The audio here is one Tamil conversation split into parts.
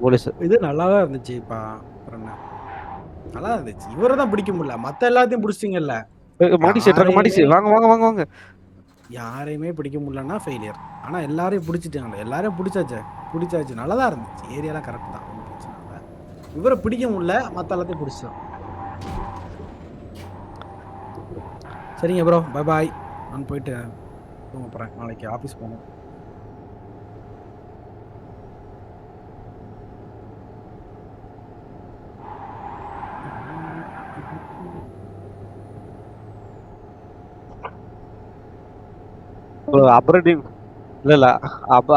போலீஸ். இது நல்லா தான் இருந்துச்சுப்பா. அப்புறம் என்ன? நல்லா இருந்துச்சு. இவர தான் பிடிக்க முடியல. மத்த எல்லாத்தையும் பிடிச்சிட்டீங்கல்ல. மாட்டிச்சு ட்ரக் யாரையுமே மாட்டிச்சு. வாங்க வாங்க வாங்க வாங்க. யாரையுமே பிடிக்க முடியலன்னா ஃபெயிலியர். ஆனா எல்லாரையும் பிடிச்சிட்டாங்கல்ல. எல்லாரையும் பிடிச்சாச்சே. பிடிச்சாச்சு. நல்லா தான் இருந்துச்சு. ஏரியாலாம் கரெக்ட் தான். ஒண்ணும் பிரச்சனை இல்ல. இவர பிடிக்க முடியல. மத்த எல்லாத்தையும் பிடிச்சிட்டோம். சரிங்க ப்ரோ. Bye bye. நான் போயிட்டு தூங்க போறேன். நாளைக்கு ஆஃபீஸ் போணும். ப்ரோ அபரடீன் இல்ல இல்ல. அப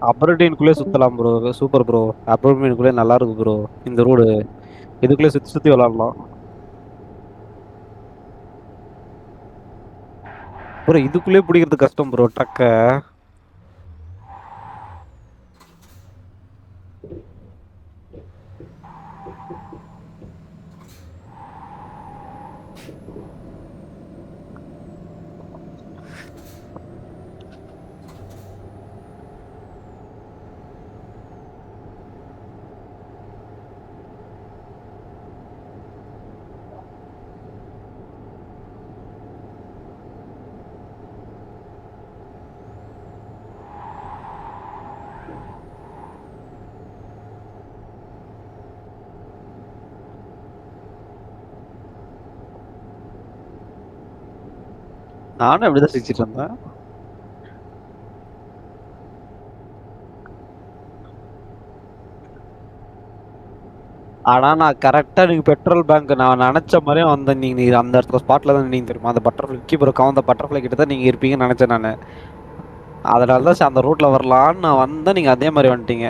அபரடீன்குள்ளே சுத்தலாம் ப்ரோ. Super bro. அபரடீன்குள்ளே நல்லா இருக்கு ப்ரோ. இந்த ரோடு இதுக்குள்ளே சுத்தி சுத்தி விளாடலாம் ப்ரோ. இதுக்குள்ளே பிடிக்கிறது கஷ்டம் ப்ரோ ட்ரக்க. நானும் அப்படிதான் சிரிச்சிட்டு இருந்தேன். ஆனா நான் கரெக்டா நீங்க பெட்ரோல் பேங்க் நான் நினைச்ச மாதிரியே வந்தேன். நீங்க அந்த இடத்துல ஸ்பாட்ல தான் நீங்க தெரியுமா அந்த பட்டர்ஃபிளை கீப்பர் கவுந்த பட்டர்ஃபிளை கிட்ட தான் நீங்க இருப்பீங்கன்னு நினைச்சேன் நான். அதனால தான் அந்த ரூட்ல வரலான்னு நான் வந்தேன். நீங்க அதே மாதிரி வந்துட்டீங்க.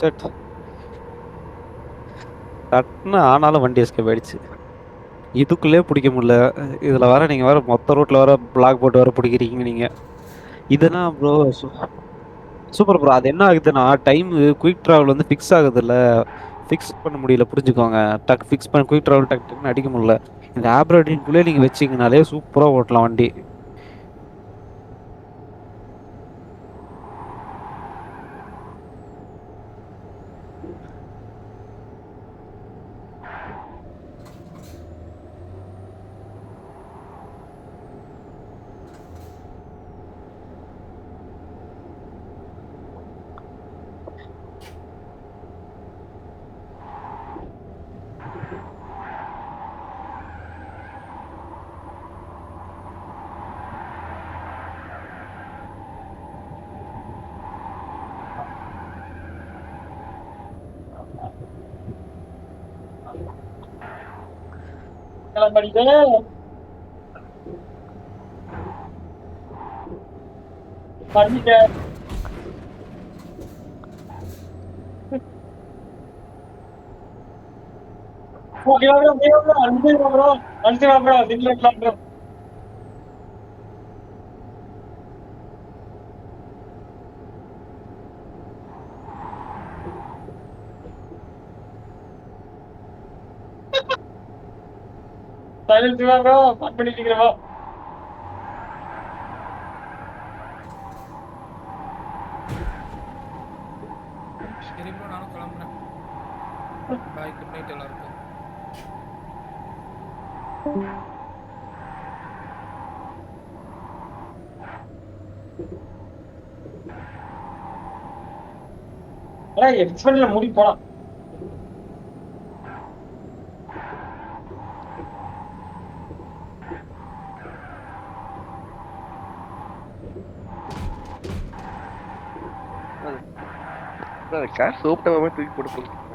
ஷட். தட்டுன்னு ஆனாலும் வண்டி எஸ்கேப் ஆயிடுச்சு. இதுக்குள்ளே பிடிக்க முடியல. இதுல வேற நீங்க வேற மொத்த ரூட்ல வேற பிளாக் போட்டு வேற பிடிக்கிறீங்க நீங்க. இதுனா ப்ரோ சூப்பர் ப்ரோ. அது என்ன ஆகுதுன்னா டைம் குயிக் டிராவல் வந்து ஃபிக்ஸ் ஆகுது இல்ல. ஃபிக்ஸ் பண்ண முடியல புரிஞ்சுக்கோங்க. டக் ஃபிக்ஸ் பண்ண குயிக் டிராவல் டக் டக்குன்னு அடிக்க முடியல. இந்த ஆப்ரடின்குள்ளே நீங்க வச்சீங்கனாலே சூப்பரா ஓட்டலாம் வண்டி. சரி ப்ரோ நானும் கிளம்புறேன். பாய், குட் நைட் எல்லாருக்கும். முடி போலாம். கார் சோப்பிட்ட மாதிரி தூக்கி போட்டு